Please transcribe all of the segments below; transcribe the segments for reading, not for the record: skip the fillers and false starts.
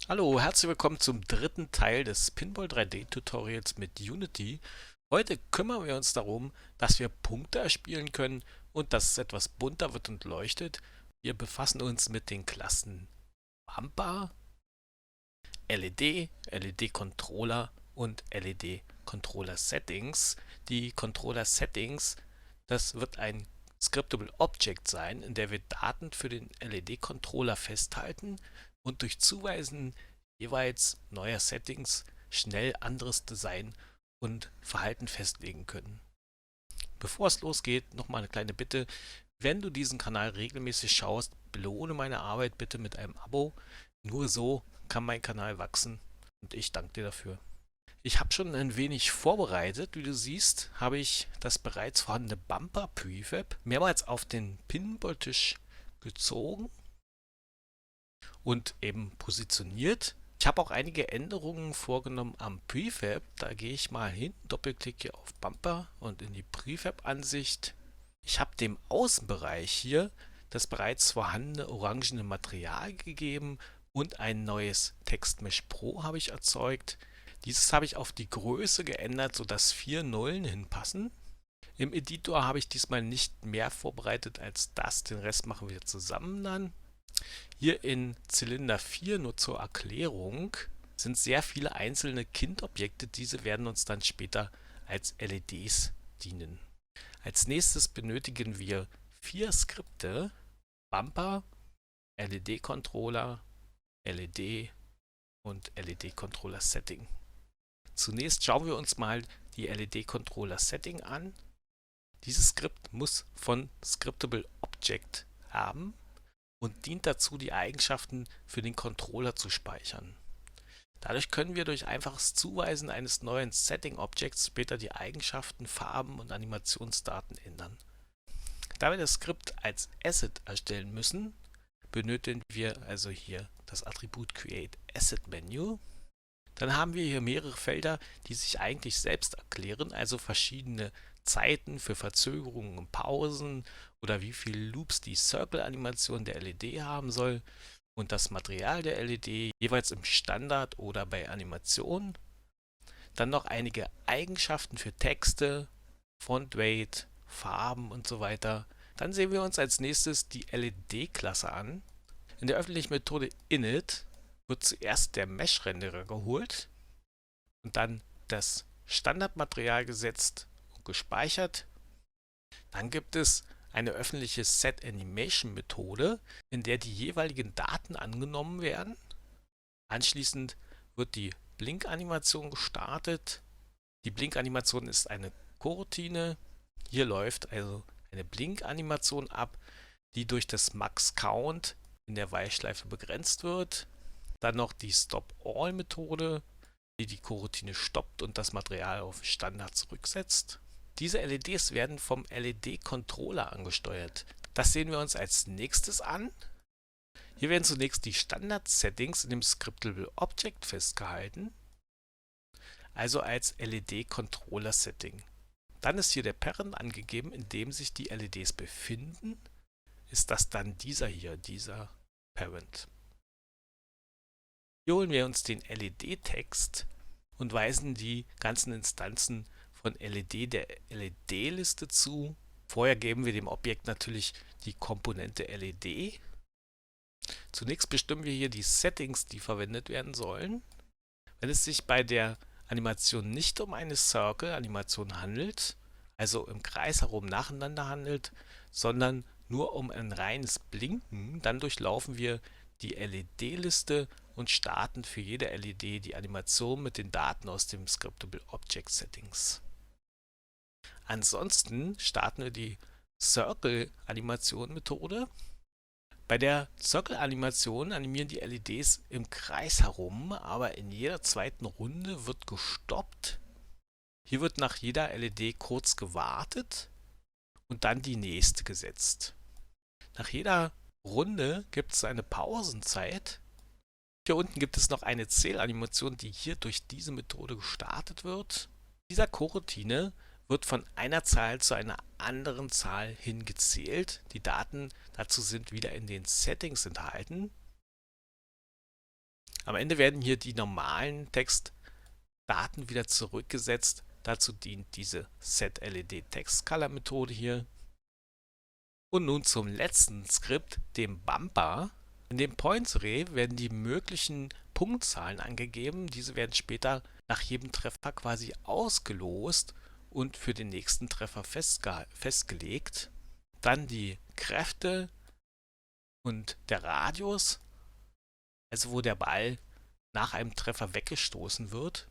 Hallo, herzlich willkommen zum dritten Teil des Pinball 3D Tutorials mit Unity. Heute kümmern wir uns darum, dass wir Punkte erspielen können und dass es etwas bunter wird und leuchtet. Wir befassen uns mit den Klassen Bumper, LED, LED Controller und LED Controller Settings. Die Controller Settings, das wird ein Scriptable Object sein, in der wir Daten für den LED Controller festhalten und durch Zuweisen jeweils neuer Settings schnell anderes Design und Verhalten festlegen können. Bevor es losgeht, nochmal eine kleine Bitte. Wenn du diesen Kanal regelmäßig schaust, belohne meine Arbeit bitte mit einem Abo. Nur so kann mein Kanal wachsen und ich danke dir dafür. Ich habe schon ein wenig vorbereitet. Wie du siehst, habe ich das bereits vorhandene Bumper Prefab mehrmals auf den Pinballtisch gezogen und eben positioniert. Ich habe auch einige Änderungen vorgenommen am Prefab. Da gehe ich mal hin, doppelklicke auf Bumper und in die Prefab-Ansicht. Ich habe dem Außenbereich hier das bereits vorhandene orangene Material gegeben und ein neues TextMesh Pro habe ich erzeugt. Dieses habe ich auf die Größe geändert, sodass 4 Nullen hinpassen. Im Editor habe ich diesmal nicht mehr vorbereitet als das. Den Rest machen wir zusammen dann. Hier in Zylinder 4 nur zur Erklärung sind sehr viele einzelne Kindobjekte. Diese werden uns dann später als LEDs dienen. Als nächstes benötigen wir 4 Skripte: Bumper, LED-Controller, LED und LED-Controller Setting. Zunächst schauen wir uns mal die LED-Controller Setting an. Dieses Skript muss von Scriptable Object haben und dient dazu, die Eigenschaften für den Controller zu speichern. Dadurch können wir durch einfaches Zuweisen eines neuen Setting Objects später die Eigenschaften, Farben und Animationsdaten ändern. Da wir das Skript als Asset erstellen müssen, benötigen wir also hier das Attribut Create Asset Menu. Dann haben wir hier mehrere Felder, die sich eigentlich selbst erklären, also verschiedene Zeiten für Verzögerungen und Pausen oder wie viele Loops die Circle-Animation der LED haben soll und das Material der LED jeweils im Standard oder bei Animationen. Dann noch einige Eigenschaften für Texte, Font Weight, Farben und so weiter. Dann sehen wir uns als nächstes die LED-Klasse an. In der öffentlichen Methode init wird zuerst der Mesh-Renderer geholt und dann das Standardmaterial gesetzt und gespeichert. Dann gibt es eine öffentliche SetAnimation-Methode, in der die jeweiligen Daten angenommen werden. Anschließend wird die Blink-Animation gestartet. Die Blink-Animation ist eine Coroutine. Hier läuft also eine Blink-Animation ab, die durch das Max-Count in der While-Schleife begrenzt wird. Dann noch die Stop-All-Methode, die die Coroutine stoppt und das Material auf Standard zurücksetzt. Diese LEDs werden vom LED-Controller angesteuert. Das sehen wir uns als nächstes an. Hier werden zunächst die Standard-Settings in dem Scriptable Object festgehalten, also als LED-Controller-Setting. Dann ist hier der Parent angegeben, in dem sich die LEDs befinden. Ist das dann dieser hier, dieser Parent. Hier holen wir uns den LED-Text und weisen die ganzen Instanzen von LED der LED-Liste zu. Vorher geben wir dem Objekt natürlich die Komponente LED. Zunächst bestimmen wir hier die Settings, die verwendet werden sollen. Wenn es sich bei der Animation nicht um eine Circle-Animation handelt, also im Kreis herum nacheinander handelt, sondern nur um ein reines Blinken, dann durchlaufen wir die LED-Liste und starten für jede LED die Animation mit den Daten aus dem Scriptable Object Settings. Ansonsten starten wir die Circle-Animation-Methode. Bei der Circle-Animation animieren die LEDs im Kreis herum, aber in jeder zweiten Runde wird gestoppt. Hier wird nach jeder LED kurz gewartet und dann die nächste gesetzt. Nach jeder Runde gibt es eine Pausenzeit. Hier unten gibt es noch eine Zählanimation, die hier durch diese Methode gestartet wird. Dieser Coroutine wird von einer Zahl zu einer anderen Zahl hin gezählt. Die Daten dazu sind wieder in den Settings enthalten. Am Ende werden hier die normalen Textdaten wieder zurückgesetzt. Dazu dient diese setLED-TextColor-Methode hier. Und nun zum letzten Skript, dem Bumper. In dem Points-Array werden die möglichen Punktzahlen angegeben. Diese werden später nach jedem Treffer quasi ausgelost und für den nächsten Treffer festgelegt. Dann die Kräfte und der Radius, also wo der Ball nach einem Treffer weggestoßen wird.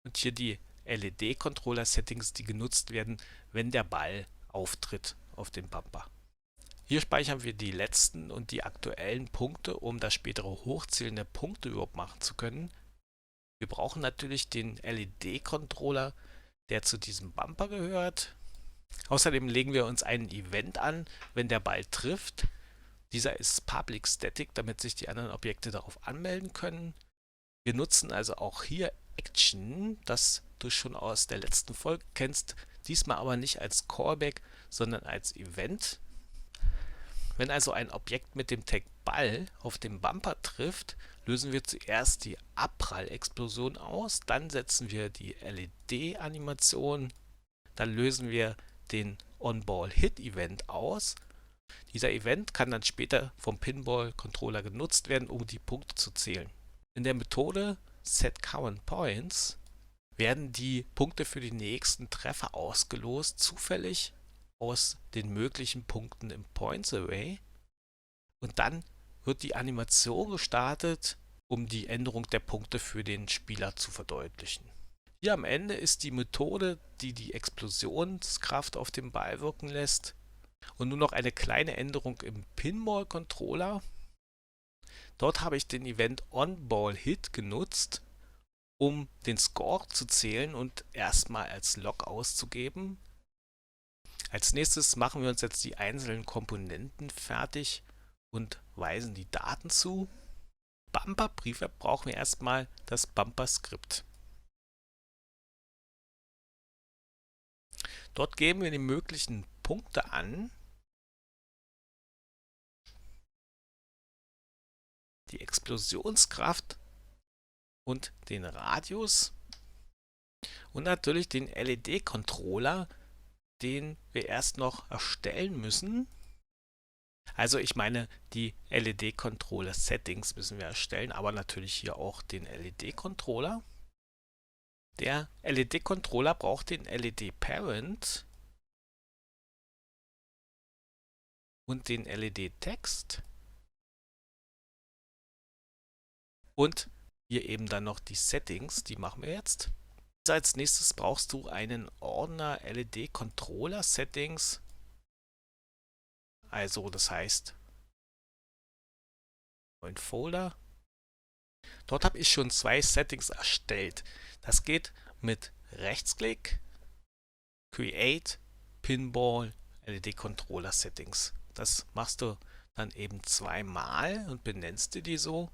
Und hier die LED-Controller-Settings, die genutzt werden, wenn der Ball auftritt auf dem Bumper. Hier speichern wir die letzten und die aktuellen Punkte, um das spätere Hochzählen der Punkte überhaupt machen zu können. Wir brauchen natürlich den LED-Controller, der zu diesem Bumper gehört. Außerdem legen wir uns ein Event an, wenn der Ball trifft. Dieser ist Public Static, damit sich die anderen Objekte darauf anmelden können. Wir nutzen also auch hier Action, das du schon aus der letzten Folge kennst, diesmal aber nicht als Callback, sondern als Event. Wenn also ein Objekt mit dem Tag Ball auf den Bumper trifft, lösen wir zuerst die Abprall-Explosion aus, dann setzen wir die LED-Animation, dann lösen wir den On-Ball-Hit-Event aus. Dieser Event kann dann später vom Pinball-Controller genutzt werden, um die Punkte zu zählen. In der Methode setCurrentPoints werden die Punkte für die nächsten Treffer ausgelost, zufällig aus den möglichen Punkten im Points Array, und dann wird die Animation gestartet, um die Änderung der Punkte für den Spieler zu verdeutlichen. Hier am Ende ist die Methode, die die Explosionskraft auf den Ball wirken lässt, und nur noch eine kleine Änderung im Pinball-Controller. Dort habe ich den Event OnBallHit genutzt, um den Score zu zählen und erstmal als Log auszugeben. Als nächstes machen wir uns jetzt die einzelnen Komponenten fertig und weisen die Daten zu. Bumper Prefab brauchen wir erstmal das Bumper-Skript. Dort geben wir die möglichen Punkte an, die Explosionskraft und den Radius und natürlich den LED-Controller, den wir erst noch erstellen müssen. Also ich meine, die LED-Controller-Settings müssen wir erstellen, aber natürlich hier auch den LED-Controller. Der LED-Controller braucht den LED-Parent und den LED-Text und hier eben dann noch die Settings, die machen wir jetzt. Als nächstes brauchst du einen Ordner LED-Controller Settings. Also das heißt, neuen Folder. Dort habe ich schon 2 Settings erstellt. Das geht mit Rechtsklick, Create, Pinball, LED-Controller Settings. Das machst du dann eben zweimal und benennst dir die so.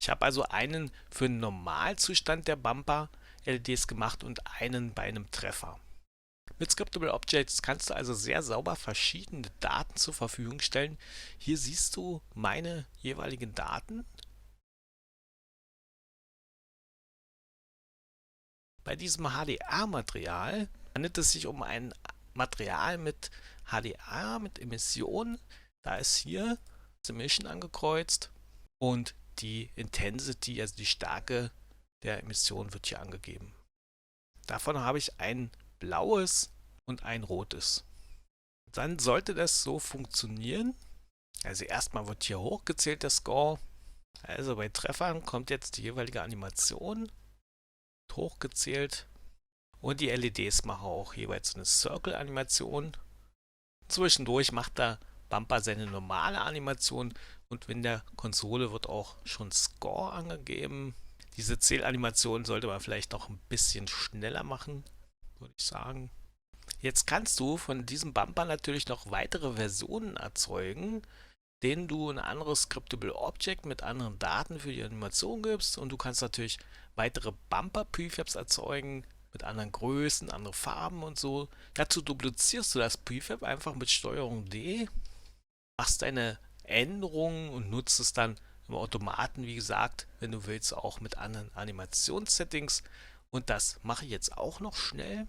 Ich habe also einen für den Normalzustand der Bumper LEDs gemacht und einen bei einem Treffer. Mit Scriptable Objects kannst du also sehr sauber verschiedene Daten zur Verfügung stellen. Hier siehst du meine jeweiligen Daten. Bei diesem HDR-Material handelt es sich um ein Material mit HDR, mit Emission. Da ist hier das Emission angekreuzt und die Intensity, also die Stärke der Emission, wird hier angegeben. Davon habe ich ein blaues und ein rotes. Dann sollte das so funktionieren. Also erstmal wird hier hochgezählt der Score. Also bei Treffern kommt jetzt die jeweilige Animation hochgezählt. Und die LEDs machen auch jeweils eine Circle-Animation. Zwischendurch macht der Bumper seine normale Animation und in der Konsole wird auch schon Score angegeben. Diese Zählanimation sollte man vielleicht noch ein bisschen schneller machen, würde ich sagen. Jetzt kannst du von diesem Bumper natürlich noch weitere Versionen erzeugen, denen du ein anderes Scriptable Object mit anderen Daten für die Animation gibst, und du kannst natürlich weitere Bumper Prefabs erzeugen mit anderen Größen, andere Farben und so. Dazu duplizierst du das Prefab einfach mit Steuerung D, machst deine Änderungen und nutzt es dann im Automaten, wie gesagt, wenn du willst, auch mit anderen Animationssettings. Und das mache ich jetzt auch noch schnell.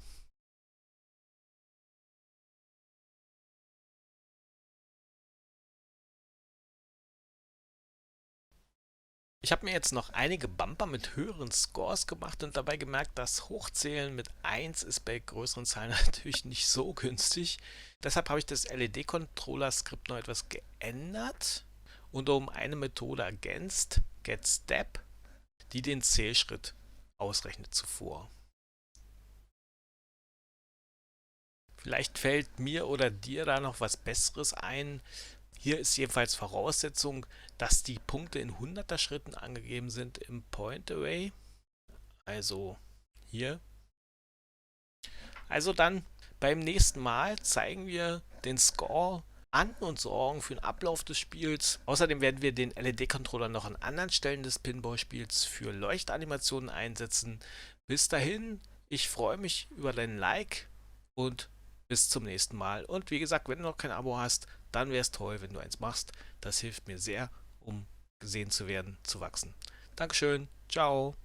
Ich habe mir jetzt noch einige Bumper mit höheren Scores gemacht und dabei gemerkt, dass Hochzählen mit 1 ist bei größeren Zahlen natürlich nicht so günstig. Deshalb habe ich das LED-Controller-Skript noch etwas geändert und um eine Methode ergänzt, getStep, die den Zählschritt ausrechnet zuvor. Vielleicht fällt mir oder dir da noch was Besseres ein. Hier ist jedenfalls Voraussetzung, dass die Punkte in 100er Schritten angegeben sind im Point Array. Also hier. Also dann beim nächsten Mal zeigen wir den Score an und sorgen für den Ablauf des Spiels. Außerdem werden wir den LED-Controller noch an anderen Stellen des Pinball-Spiels für Leuchtanimationen einsetzen. Bis dahin, ich freue mich über dein Like und bis zum nächsten Mal. Und wie gesagt, wenn du noch kein Abo hast, dann wäre es toll, wenn du eins machst. Das hilft mir sehr, um gesehen zu werden, zu wachsen. Dankeschön. Ciao.